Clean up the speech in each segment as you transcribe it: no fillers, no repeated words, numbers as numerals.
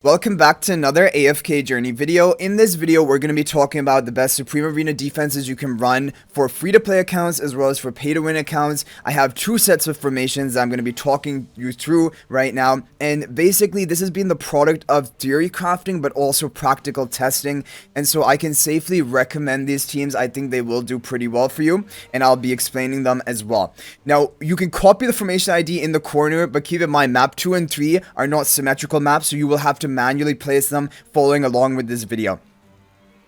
Welcome back to another AFK Journey video. In this video, we're going to be talking about the best Supreme Arena defenses you can run for free-to-play accounts as well as for pay-to-win accounts. I have two sets of formations that I'm going to be talking you through right now. And basically, this has been the product of theory crafting, but also practical testing. And so I can safely recommend these teams. I think they will do pretty well for you, and I'll be explaining them as well. Now, you can copy the formation ID in the corner, but keep in mind, map 2 and 3 are not symmetrical maps, so you will have to manually place them following along with this video.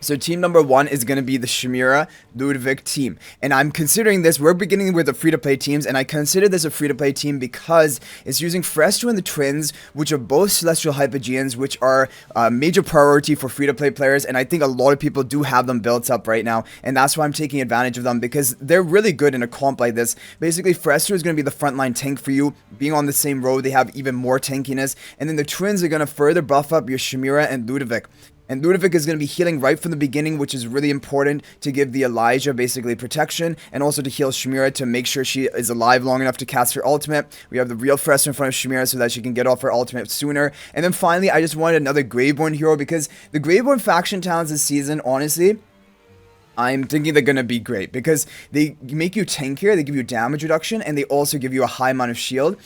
So team number 1 is going to be the P2W team. And I'm considering this, we're beginning with the free-to-play teams, and I consider this a free-to-play team because it's using F2 and the Twins, which are both Celestial Hypogeans, which are a major priority for free-to-play players, and I think a lot of people do have them built up right now, and that's why I'm taking advantage of them, because they're really good in a comp like this. Basically, F2 is going to be the frontline tank for you. Being on the same row, they have even more tankiness, and then the Twins are going to further buff up your Shimira and Ludovic. And Ludovic is going to be healing right from the beginning, which is really important to give the Elijah basically protection, and also to heal Shimira to make sure she is alive long enough to cast her ultimate. We have the real Fresno in front of Shimira so that she can get off her ultimate sooner. And then finally, I just wanted another Graveborn hero, because the Graveborn faction talents this season, honestly, I'm thinking they're going to be great because they make you tankier, they give you damage reduction, and they also give you a high amount of shield.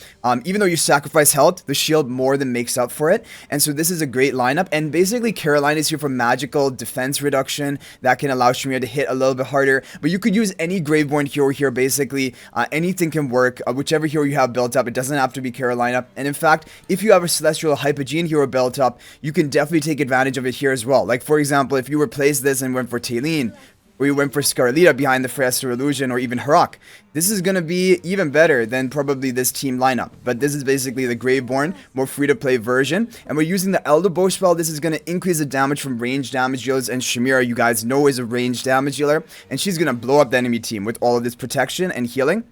Even though you sacrifice health, the shield more than makes up for it. And so this is a great lineup. And basically, Caroline is here for magical defense reduction that can allow Shimira to hit a little bit harder. But you could use any Graveborn hero here, basically. Anything can work. Whichever hero you have built up, it doesn't have to be Carolina. And in fact, if you have a Celestial Hypogean hero built up, you can definitely take advantage of it here as well. Like, for example, if you replace this and went for Taylene, or you went for Scarlita behind the Fresno Illusion, or even Harak, this is going to be even better than probably this team lineup. But this is basically the Graveborn, more free-to-play version. And we're using the Elder Bow spell. This is going to increase the damage from range damage dealers, and Shimira, you guys know, is a range damage dealer. And she's going to blow up the enemy team with all of this protection and healing.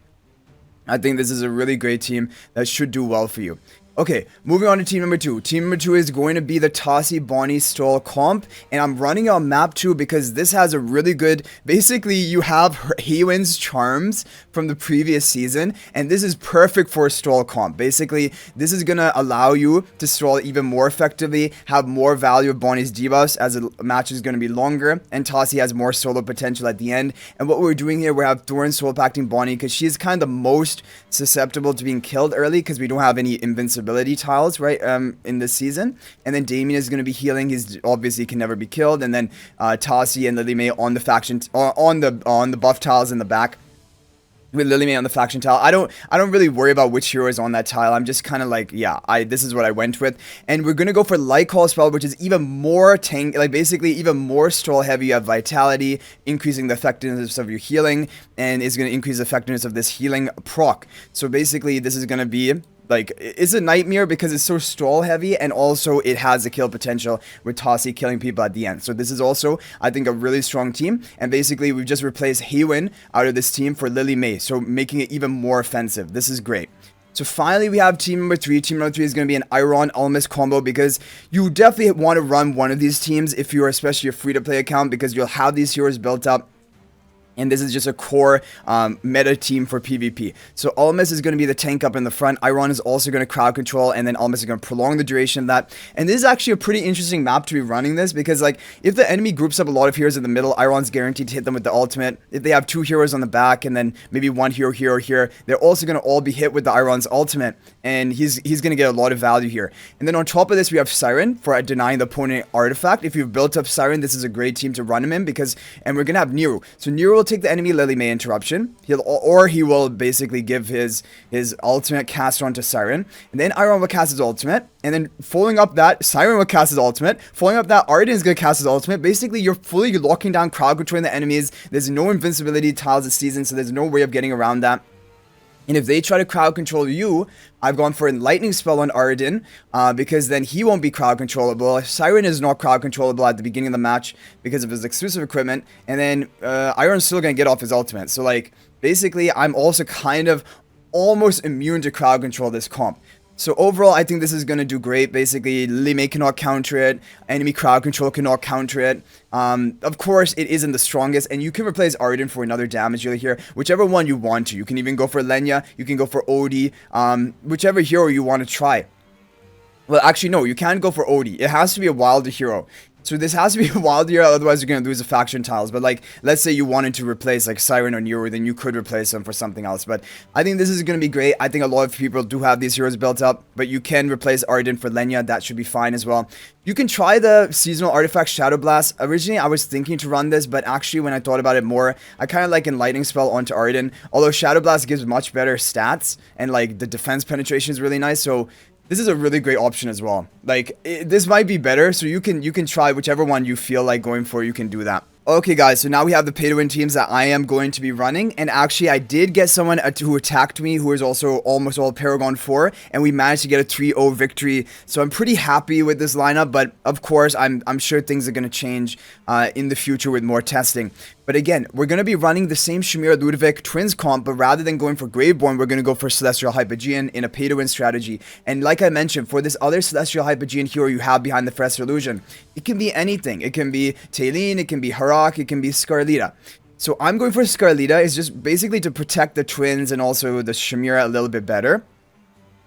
I think this is a really great team that should do well for you. Okay, moving on to team number 2. Team number 2 is going to be the Tassi Bonnie Stall comp, and I'm running on map 2 because this has a really good, basically you have Haywin's charms from the previous season, and this is perfect for a stall comp. Basically, this is going to allow you to stall even more effectively, have more value of Bonnie's debuffs as the match is going to be longer, and Tassi has more solo potential at the end. And what we're doing here, we have Thorin soul pacting Bonnie because she's kind of the most susceptible to being killed early because we don't have any invincibility tiles right in this season. And then Damien is going to be healing. He's obviously can never be killed. And then Tassi and Lily May on the faction on the buff tiles in the back, with Lily May on the faction tile. I don't really worry about which hero is on that tile. I'm just kind of like, yeah, this is what I went with. And we're gonna go for Light Call spell, which is even more tank, like basically even more stall heavy. You have vitality, increasing the effectiveness of your healing, and is gonna increase the effectiveness of this healing proc. So basically, this is gonna be like, it's a nightmare because it's so stall heavy, and also it has the kill potential with Tassi killing people at the end. So this is also, I think, a really strong team. And basically, we've just replaced Haywin out of this team for Lily May, so making it even more offensive. This is great. So finally, we have team number 3. Team number 3 is going to be an Iron Almas combo, because you definitely want to run one of these teams if you're especially a free-to-play account, because you'll have these heroes built up. And this is just a core meta team for PvP. So Almas is going to be the tank up in the front. Iron is also going to crowd control, and then Almas is going to prolong the duration of that. And this is actually a pretty interesting map to be running this, because like if the enemy groups up a lot of heroes in the middle, Iron's guaranteed to hit them with the ultimate. If they have 2 heroes on the back and then maybe 1 hero here, they're also going to all be hit with the Iron's ultimate, and he's going to get a lot of value here. And then on top of this, we have Siren for denying the opponent artifact. If you've built up Siren, this is a great team to run him in, because, and we're going to have Nero. So Nero will take the enemy Lily May interruption. He will basically give his ultimate cast onto Siren, and then Iron will cast his ultimate, and then following up that, Siren will cast his ultimate. Following up that, Arden is going to cast his ultimate. Basically, you're fully locking down crowd controlling the enemies. There's no invincibility tiles this season, so there's no way of getting around that. And if they try to crowd control you, I've gone for a lightning spell on Arden, because then he won't be crowd controllable. Siren is not crowd controllable at the beginning of the match because of his exclusive equipment. And then Iron's still going to get off his ultimate. So like, basically, I'm also kind of almost immune to crowd control this comp. So overall, I think this is going to do great. Basically, Lily May cannot counter it. Enemy crowd control cannot counter it. Of course, it isn't the strongest, and you can replace Arden for another damage dealer here, whichever one you want to. You can even go for Lenya, you can go for Odie, whichever hero you want to try. Well, actually, no, you can't go for Odie. It has to be a wild hero. So this has to be a wild hero, otherwise you're going to lose the faction tiles. But like, let's say you wanted to replace like Siren or Nero, then you could replace them for something else. But I think this is going to be great. I think a lot of people do have these heroes built up, but you can replace Arden for Lenya. That should be fine as well. You can try the seasonal artifact Shadow Blast. Originally, I was thinking to run this, but actually when I thought about it more, I kind of like Enlightening Spell onto Arden. Although Shadow Blast gives much better stats and like the defense penetration is really nice. So this is a really great option as well. Like, this might be better, so you can try whichever one you feel like going for, you can do that. Okay guys, so now we have the pay to win teams that I am going to be running, and actually I did get someone who attacked me who is also almost all Paragon 4, and we managed to get a 3-0 victory, so I'm pretty happy with this lineup, but of course I'm sure things are going to change in the future with more testing. But again, we're going to be running the same Shamir Ludovic Twins comp, but rather than going for Graveborn, we're going to go for Celestial Hypogean in a pay-to-win strategy. And like I mentioned, for this other Celestial Hypogean hero you have behind the Fresco Illusion, it can be anything. It can be Taylene, it can be Harak, it can be Scarlita. So I'm going for Scarlita. It's just basically to protect the Twins and also the Shamira a little bit better.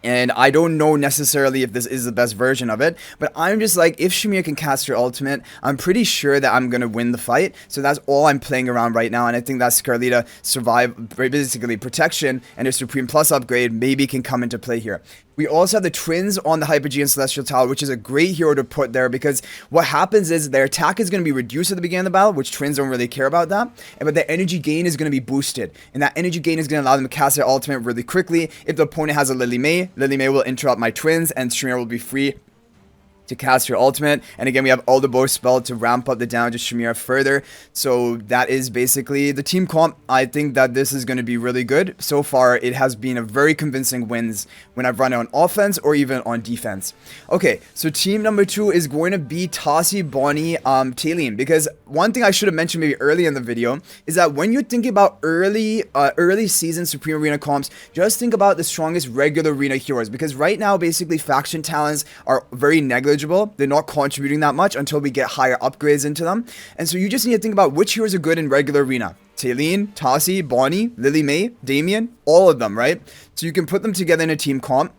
And I don't know necessarily if this is the best version of it, but I'm just like, if Shamir can cast her ultimate, I'm pretty sure that I'm going to win the fight. So that's all I'm playing around right now, and I think that Scarlita survive, basically protection, and a Supreme Plus upgrade maybe can come into play here. We also have the Twins on the Hypogean Celestial Tower, which is a great hero to put there because what happens is their attack is going to be reduced at the beginning of the battle, which Twins don't really care about that, but their energy gain is going to be boosted, and that energy gain is going to allow them to cast their ultimate really quickly. If the opponent has a Lily May will interrupt my Twins, and Shamir will be free to cast your ultimate. And again, we have all the bow spell to ramp up the damage of Shamira further. So that is basically the team comp. I think that this is going to be really good. So far, it has been a very convincing wins when I've run it on offense or even on defense. Okay, so team number 2 is going to be Tassi, Bonnie, Taylene. Because one thing I should have mentioned maybe early in the video is that when you're thinking about early season Supreme Arena comps, just think about the strongest regular arena heroes. Because right now, basically, faction talents are very negligible. They're not contributing that much until we get higher upgrades into them. And so you just need to think about which heroes are good in regular arena. Taylene, Tassi, Bonnie, Lily May, Damien, all of them, right? So you can put them together in a team comp.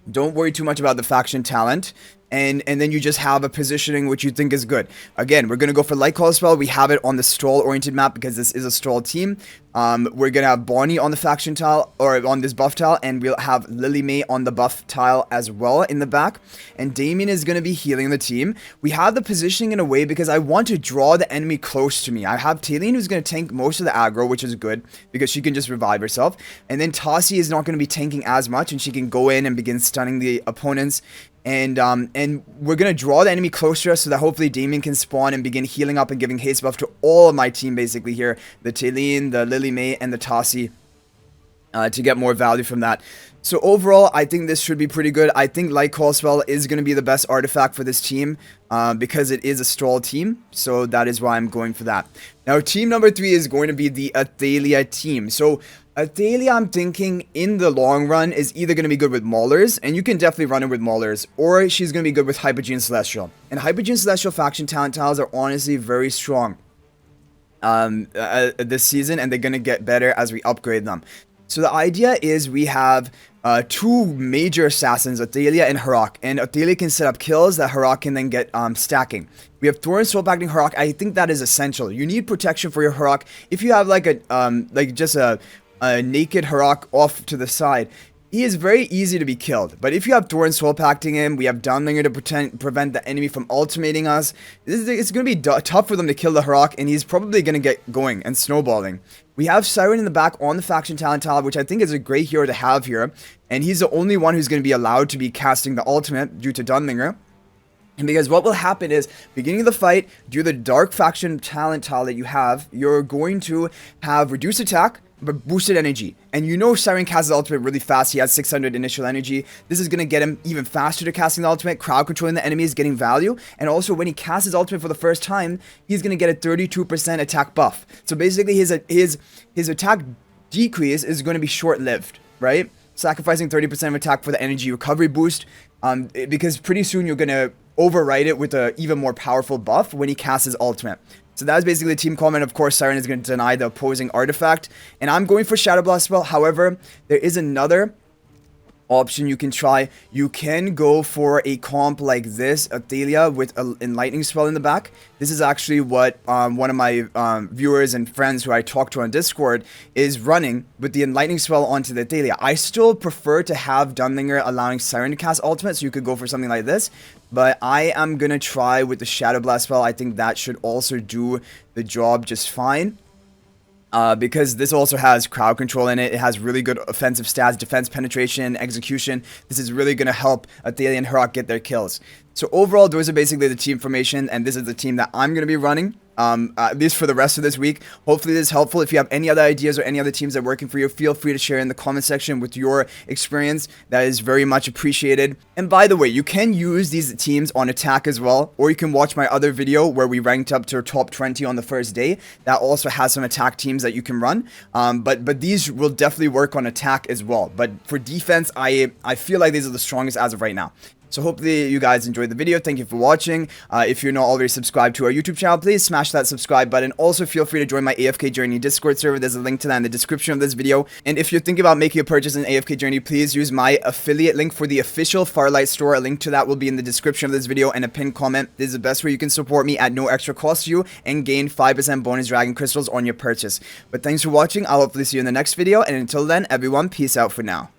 Don't worry too much about the faction talent. And then you just have a positioning which you think is good. Again, we're going to go for Light Call Spell. We have it on the Stroll-oriented map because this is a Stroll team. We're going to have Bonnie on the faction tile, or on this buff tile, and we'll have Lily May on the buff tile as well in the back. And Damien is going to be healing the team. We have the positioning in a way because I want to draw the enemy close to me. I have Taylene who's going to tank most of the aggro, which is good because she can just revive herself. And then Tassi is not going to be tanking as much, and she can go in and begin stunning the opponents. And we're going to draw the enemy closer to us so that hopefully Damien can spawn and begin healing up and giving haste buff to all of my team basically here. The Taylene, the Lily May, and the Tassi to get more value from that. So overall, I think this should be pretty good. I think Light Call Spell is going to be the best artifact for this team because it is a Stroll team. So that is why I'm going for that. Now, team number 3 is going to be the Athalia team. So Athalia, I'm thinking in the long run is either going to be good with Maulers, and you can definitely run it with Maulers, or she's going to be good with Hypogean Celestial. And Hypogean Celestial faction talent tiles are honestly very strong this season, and they're going to get better as we upgrade them. So the idea is we have 2 major assassins, Athalia and Harak, and Athalia can set up kills that Harak can then get stacking. We have Thorin Soulpacking Harak. I think that is essential. You need protection for your Harak. If you have like a naked Harak off to the side, he is very easy to be killed. But if you have Thorin Soulpacking him, we have Dunlinger to prevent the enemy from ultimating us. It's going to be tough for them to kill the Harak, and he's probably going to get going and snowballing. We have Siren in the back on the faction talent tile, which I think is a great hero to have here. And he's the only one who's going to be allowed to be casting the ultimate due to Dunlinger. And because what will happen is, beginning of the fight, due to the dark faction talent tile that you have, you're going to have reduced attack, but boosted energy. And you know Siren casts the ultimate really fast. He has 600 initial energy. This is going to get him even faster to casting the ultimate. Crowd controlling the enemy is getting value. And also when he casts his ultimate for the first time, he's going to get a 32% attack buff. So basically his attack decrease is going to be short-lived, right? Sacrificing 30% of attack for the energy recovery boost. Because pretty soon you're going to override it with an even more powerful buff when he casts his ultimate. So that is basically the team comment. Of course, Siren is going to deny the opposing artifact. And I'm going for Shadow Blast Spell. However, there is another option you can try. You can go for a comp like this, Athalia with an enlightening spell in the back. This is actually what one of my viewers and friends who I talk to on Discord is running with the enlightening spell onto the Athalia. I still prefer to have Dunlinger allowing Siren to cast ultimate, so you could go for something like this, but I am gonna try with the Shadow Blast spell. I think that should also do the job just fine. Because this also has crowd control in it. It has really good offensive stats, defense penetration, execution. This is really going to help Athalia and Heroic get their kills. So overall, those are basically the team formation, and this is the team that I'm going to be running, at least for the rest of this week. Hopefully this is helpful. If you have any other ideas or any other teams that are working for you, feel free to share in the comment section with your experience. That is very much appreciated. And by the way, you can use these teams on attack as well, or you can watch my other video where we ranked up to top 20 on the first day. That also has some attack teams that you can run, but these will definitely work on attack as well. But for defense, I feel like these are the strongest as of right now. So hopefully you guys enjoyed the video. Thank you for watching. If you're not already subscribed to our YouTube channel, please smash that subscribe button. Also, feel free to join my AFK Journey Discord server. There's a link to that in the description of this video. And if you're thinking about making a purchase in AFK Journey, please use my affiliate link for the official Farlight store. A link to that will be in the description of this video and a pinned comment. This is the best way you can support me at no extra cost to you and gain 5% bonus dragon crystals on your purchase. But thanks for watching. I'll hopefully see you in the next video. And until then, everyone, peace out for now.